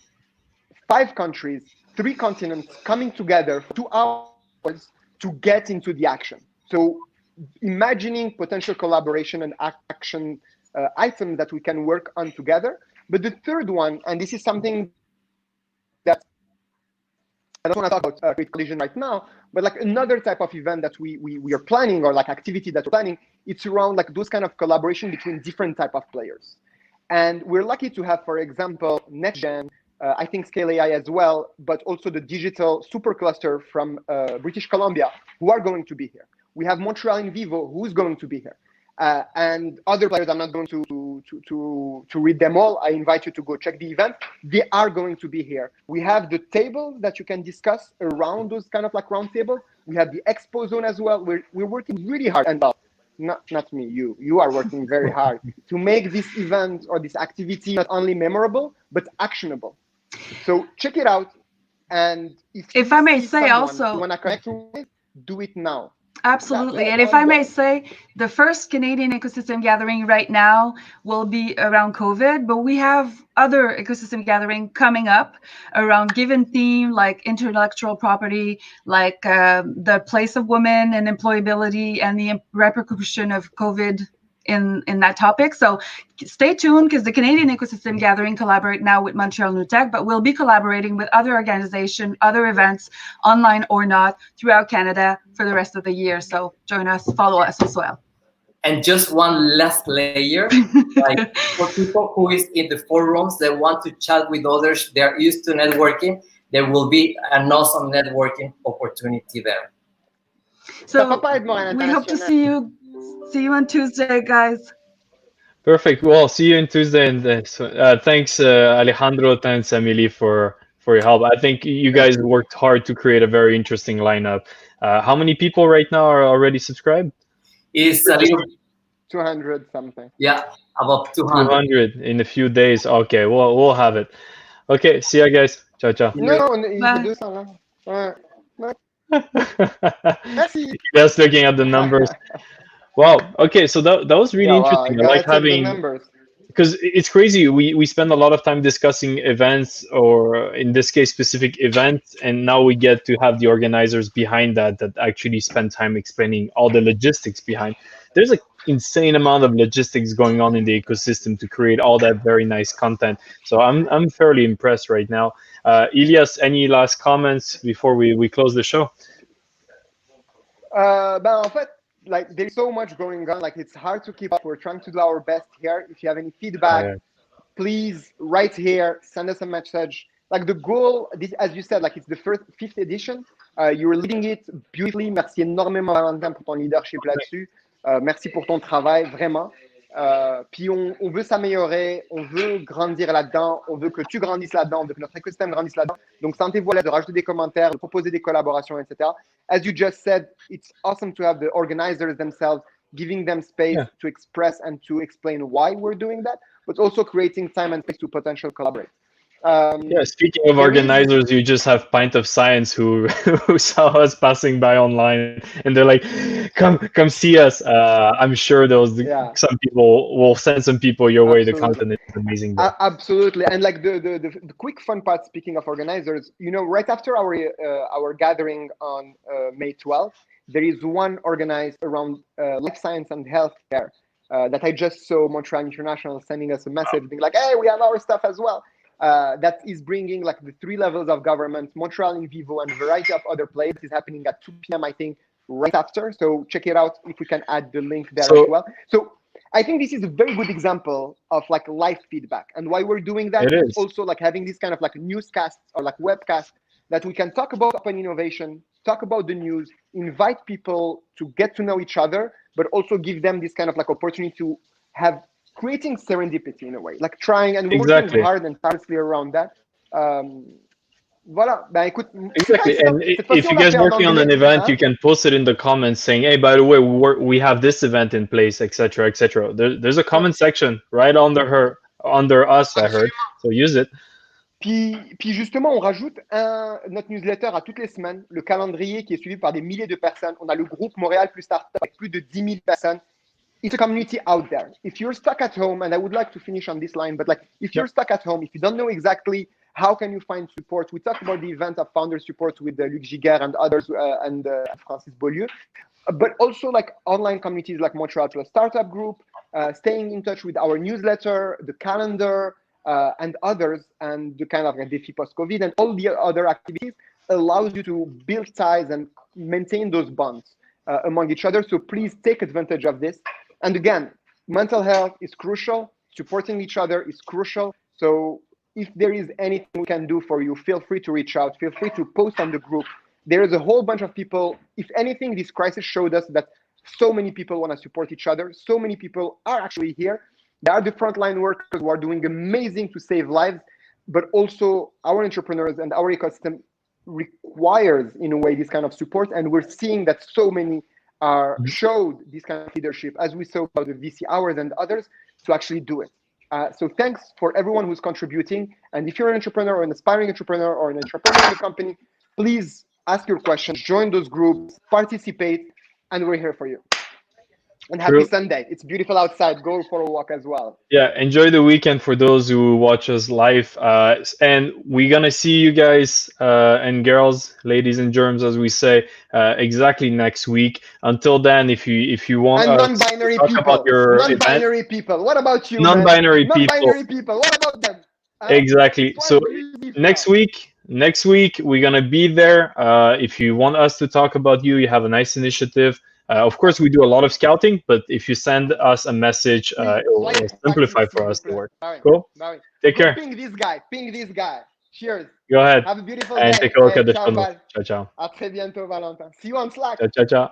Speaker 2: 5 countries, 3 continents coming together for 2 hours to get into the action. So imagining potential collaboration and action items that we can work on together. But the third one, and this is something that I don't want to talk about Create Collision right now, but another type of event that we are planning, or activity that we're planning, it's around those kind of collaboration between different type of players. And we're lucky to have, for example, NextGen, I think Scale AI as well, but also the digital supercluster from British Columbia, who are going to be here. We have Montreal in Vivo, who's going to be here. And other players, I'm not going to read them all. I invite you to go check the event. They are going to be here. We have the table that you can discuss around those kind of round tables. We have the expo zone as well. We're working really hard, and not me, you are working very hard to make this event or this activity not only memorable, but actionable. So check it out. And if I may say also, you want to connect with it, do it now.
Speaker 4: Absolutely. And if I may say, the first Canadian ecosystem gathering right now will be around COVID, but we have other ecosystem gathering coming up around given theme, like intellectual property, like the place of women and employability and the repercussion of COVID in that topic. So stay tuned, because the Canadian Ecosystem Gathering collaborate now with Montreal Newtech, but we'll be collaborating with other organizations, other events, online or not, throughout Canada for the rest of the year. So join us, follow us as well.
Speaker 3: And just one last layer, for people who is in the forums that want to chat with others, they're used to networking, there will be an awesome networking opportunity there.
Speaker 4: So we hope to see you on Tuesday, guys.
Speaker 1: Perfect. Well, see you on Tuesday. And thanks, Alejandro. Thanks, Amélie, for your help. I think you guys worked hard to create a very interesting lineup. How many people right now are already subscribed?
Speaker 3: It's a little
Speaker 2: 200 something.
Speaker 3: Yeah, about 200.
Speaker 1: 200 in a few days. Okay, well, we'll have it. Okay, see you guys. Ciao, ciao.
Speaker 2: No, you can do something.
Speaker 1: Just looking at the numbers. Wow. Okay, so that was really interesting. I like having
Speaker 2: the numbers.
Speaker 1: Because it's crazy. We spend a lot of time discussing events, or in this case, specific events, and now we get to have the organizers behind that actually spend time explaining all the logistics behind. There's an insane amount of logistics going on in the ecosystem to create all that very nice content. So I'm fairly impressed right now. Ilias, any last comments before we close the show?
Speaker 2: En fait, there's so much going on, it's hard to keep up. We're trying to do our best here. If you have any feedback, please write here, send us a message. The goal, this, as you said, it's the 5th edition. You're leading it beautifully. Merci énormément, Valentin, pour ton leadership là-dessus. Merci pour ton travail, vraiment. Puis on veut s'améliorer, on veut grandir là-dedans, on veut que tu grandisses là-dedans, on veut que notre écosystème grandisse là-dedans. Donc, sentez-vous à l'aise de rajouter des commentaires, de proposer des collaborations, etc. As you just said, it's awesome to have the organizers themselves giving them space to express and to explain why we're doing that, but also creating time and space to potential collaborate.
Speaker 1: Speaking of organizers, you just have Pint of Science who who saw us passing by online, and they're like, "Come see us." I'm sure some people will send some people your way. The content is amazing.
Speaker 2: Absolutely, and like the quick fun part. Speaking of organizers, right after our gathering on May 12th, there is one organized around life science and healthcare that I just saw Montreal International sending us a message being like, "Hey, we have our stuff as well." That is bringing like the 3 levels of government, Montreal in vivo, and a variety of other places. Is happening at 2 p.m. I think right after. So check it out if we can add the link there as well. So I think this is a very good example of like live feedback, and why we're doing that is also like having this kind of like newscasts or like webcasts that we can talk about open innovation, talk about the news, invite people to get to know each other, but also give them this kind of like opportunity to have creating serendipity in a way, like trying and working hard and tirelessly around that. Voilà. Ben, écoute,
Speaker 1: exactly. And if you guys are working on an event, you can post it in the comments saying, "Hey, by the way, we have this event in place, etc., etc." There's a comment section right under us, I heard. So use it.
Speaker 2: Puis justement, on rajoute notre newsletter à toutes les semaines, le calendrier qui est suivi par des milliers de personnes. On a le groupe Montréal plus Startup avec plus de 10 000 personnes. It's a community out there. If you're stuck at home, and I would like to finish on this line, but like if you're stuck at home, if you don't know exactly how can you find support, we talked about the event of founder support with Luc Giguère and others and Francis Beaulieu, but also like online communities like Montreal Plus Startup Group, staying in touch with our newsletter, the calendar, and others, and the kind of like Défi post-COVID and all the other activities allows you to build ties and maintain those bonds among each other. So please take advantage of this. And again, mental health is crucial. Supporting each other is crucial. So if there is anything we can do for you, feel free to reach out. Feel free to post on the group. There is a whole bunch of people. If anything, this crisis showed us that so many people want to support each other. So many people are actually here. There are the frontline workers who are doing amazing to save lives, but also our entrepreneurs and our ecosystem requires, in a way, this kind of support. And we're seeing that so many showed this kind of leadership, as we saw about the VC hours and others, to actually do it. So thanks for everyone who's contributing. And if you're an entrepreneur or an aspiring entrepreneur or an entrepreneur in the company, please ask your questions, join those groups, participate, and we're here for you. And happy Sunday. It's beautiful outside. Go for a walk as well.
Speaker 1: Yeah, enjoy the weekend for those who watch us live. And we're going to see you guys and girls, ladies and germs, as we say, exactly next week. Until then, if you want
Speaker 2: and non-binary people.
Speaker 1: About your
Speaker 2: non-binary people. What about you,
Speaker 1: non-binary
Speaker 2: people? Non-binary people. What about them?
Speaker 1: Exactly. So next week, we're going to be there. If you want us to talk about you have a nice initiative. Of course, we do a lot of scouting, but if you send us a message, it will simplify for us the work. Cool? Take care.
Speaker 2: Ping this guy. Cheers.
Speaker 1: Go ahead.
Speaker 2: Have a beautiful
Speaker 1: day.
Speaker 2: And
Speaker 1: take a look at the show notes. Ciao, ciao.
Speaker 2: À très bientôt, Valentin. See you on Slack.
Speaker 1: Ciao, ciao, ciao.